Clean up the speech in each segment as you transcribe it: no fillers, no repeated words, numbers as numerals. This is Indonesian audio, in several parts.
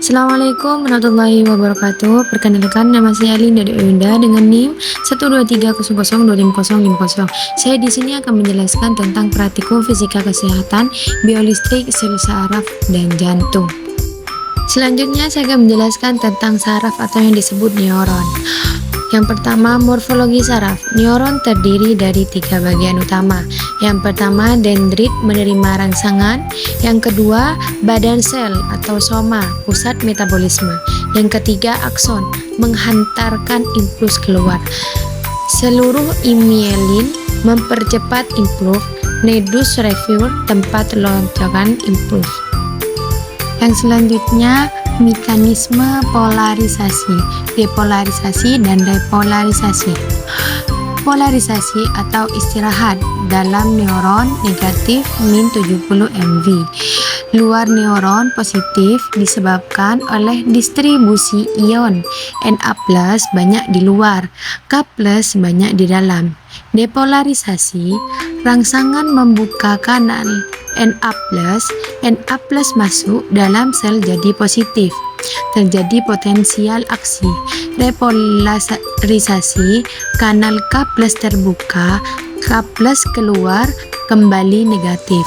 Assalamualaikum warahmatullahi wabarakatuh. Perkenalkan, nama saya Alin dari Uyunda dengan NIM 12300255050. Saya di sini akan menjelaskan tentang praktikum fisika kesehatan, biolistrik, sel saraf, dan jantung. Selanjutnya saya akan menjelaskan tentang saraf atau yang disebut neuron. Yang pertama, morfologi saraf. Neuron terdiri dari 3 bagian utama. Yang pertama, dendrit menerima rangsangan. Yang kedua, badan sel atau soma, pusat metabolisme. Yang ketiga, akson, menghantarkan impuls keluar. Seluruh imielin mempercepat impuls. Nidus receiver, tempat lonjakan impuls. Yang selanjutnya, mekanisme polarisasi, depolarisasi, dan repolarisasi. Polarisasi atau istirahat dalam neuron negatif min 70 MV. Luar neuron positif disebabkan oleh distribusi ion Na+ banyak di luar, K+ banyak di dalam. Depolarisasi, rangsangan membuka kanal Na+, Na+ masuk dalam sel jadi positif. Terjadi potensial aksi. Repolarisasi, kanal K+ terbuka, K+ keluar, kembali negatif.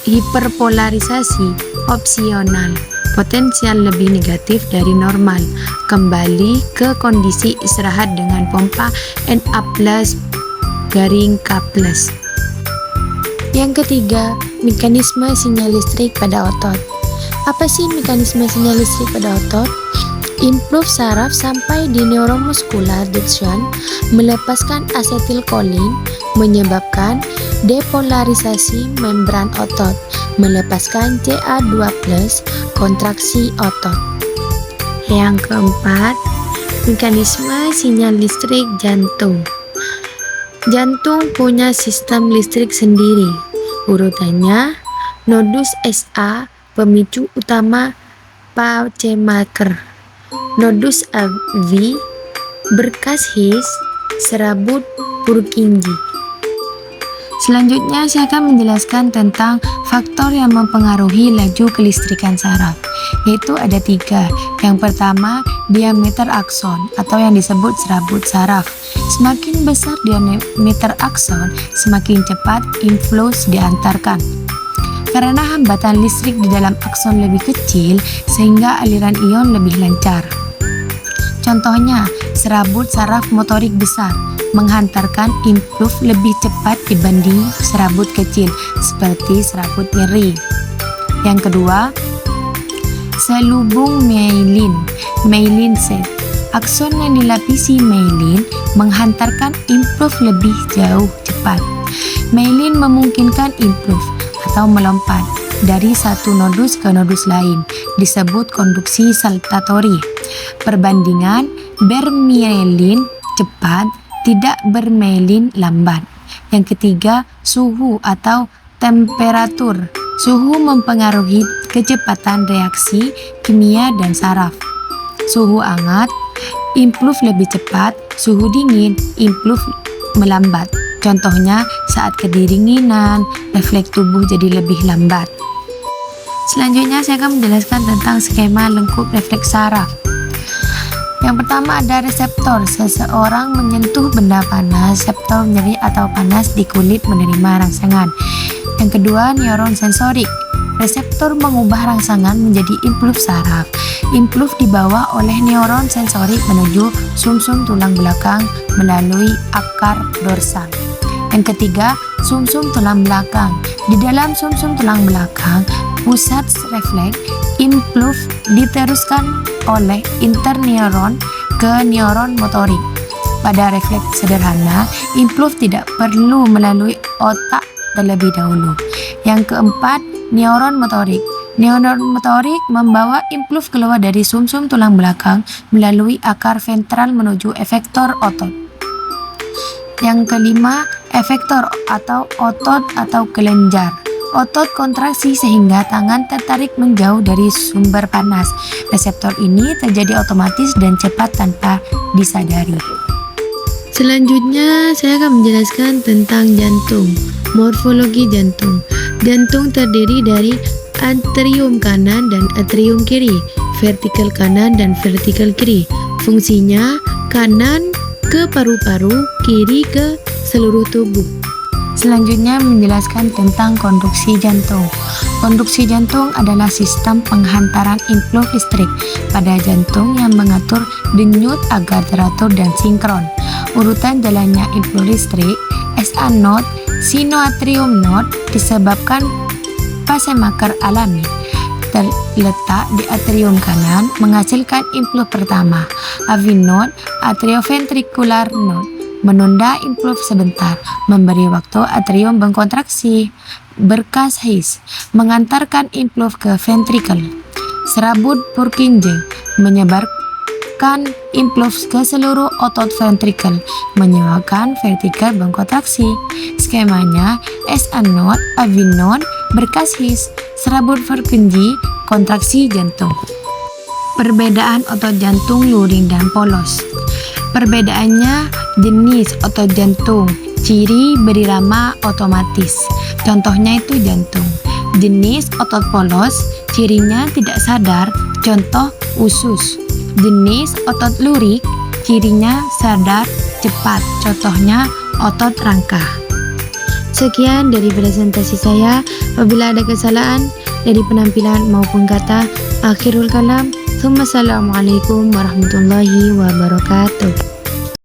Hiperpolarisasi, opsional, potensial lebih negatif dari normal, kembali ke kondisi istirahat dengan pompa Na+ garing K+. Yang ketiga, mekanisme sinyal listrik pada otot. Apa sih mekanisme sinyal listrik pada otot? Impuls saraf sampai di neuromuscular junction melepaskan asetilkolin, menyebabkan depolarisasi membran otot, melepaskan Ca2+, kontraksi otot. Yang keempat, mekanisme sinyal listrik jantung. Jantung punya sistem listrik sendiri. Urutannya, nodus SA, pemicu utama pacemaker. Nodus AV, berkas His, serabut Purkinje. Selanjutnya saya akan menjelaskan tentang faktor yang mempengaruhi laju kelistrikan saraf, yaitu ada 3. Yang pertama, diameter akson atau yang disebut serabut saraf. Semakin besar diameter akson, semakin cepat impuls diantarkan. Karena hambatan listrik di dalam akson lebih kecil, sehingga aliran ion lebih lancar. Contohnya, serabut saraf motorik besar menghantarkan impuls lebih cepat dibanding serabut kecil seperti serabut nyeri. Yang kedua, selubung myelin cell. Akson yang dilapisi myelin menghantarkan impuls lebih jauh cepat. Myelin memungkinkan impuls atau melompat dari satu nodus ke nodus lain, disebut konduksi saltatori. Perbandingan bermyelin cepat, tidak bermyelin lambat. Yang ketiga, suhu atau temperatur. Suhu mempengaruhi kecepatan reaksi kimia dan saraf. Suhu hangat, impuls lebih cepat. Suhu dingin, impuls melambat. Contohnya, saat kedinginan, refleks tubuh jadi lebih lambat. Selanjutnya saya akan menjelaskan tentang skema lengkup refleks saraf. Yang pertama ada reseptor. Seseorang menyentuh benda panas, reseptor nyeri atau panas di kulit menerima rangsangan. Yang kedua, neuron sensorik. Reseptor mengubah rangsangan menjadi impuls saraf. Impuls dibawa oleh neuron sensorik menuju sumsum tulang belakang melalui akar dorsal. Yang ketiga, sumsum tulang belakang. Di dalam sumsum tulang belakang, pusat refleks, impuls diteruskan oleh interneuron ke neuron motorik. Pada refleks sederhana, impuls tidak perlu melalui otak terlebih dahulu. Yang keempat, neuron motorik. Neuron motorik membawa impuls keluar dari sumsum tulang belakang melalui akar ventral menuju efektor otot. Yang kelima, efektor atau otot atau kelenjar. Otot kontraksi sehingga tangan tertarik menjauh dari sumber panas. Reseptor ini terjadi otomatis dan cepat tanpa disadari. Selanjutnya saya akan menjelaskan tentang jantung. Morfologi jantung. Jantung terdiri dari atrium kanan dan atrium kiri, vertikal kanan dan vertikal kiri. Fungsinya kanan ke paru-paru, kiri ke seluruh tubuh. Selanjutnya menjelaskan tentang konduksi jantung. Konduksi jantung adalah sistem penghantaran impuls listrik pada jantung yang mengatur denyut agar teratur dan sinkron. Urutan jalannya impuls listrik SA node, sinoatrium node disebabkan pacemaker alami. Terletak di atrium kanan menghasilkan impuls pertama. AV node, atrioventricular node, menunda impuls sebentar, memberi waktu atrium berkontraksi. Berkas His mengantarkan impuls ke ventrikel. Serabut Purkinje menyebarkan impuls ke seluruh otot ventrikel, menyebabkan ventrikel berkontraksi. Skemanya SA node, AV node, berkas His, serabut Purkinje, kontraksi jantung. Perbedaan otot jantung luring dan polos. Perbedaannya jenis otot jantung, ciri berirama otomatis. Contohnya itu jantung. Jenis otot polos, cirinya tidak sadar. Contoh usus. Jenis otot lurik, cirinya sadar cepat. Contohnya otot rangka. Sekian dari presentasi saya. Apabila ada kesalahan dari penampilan maupun kata, akhirul kalam. Assalamualaikum warahmatullahi wabarakatuh.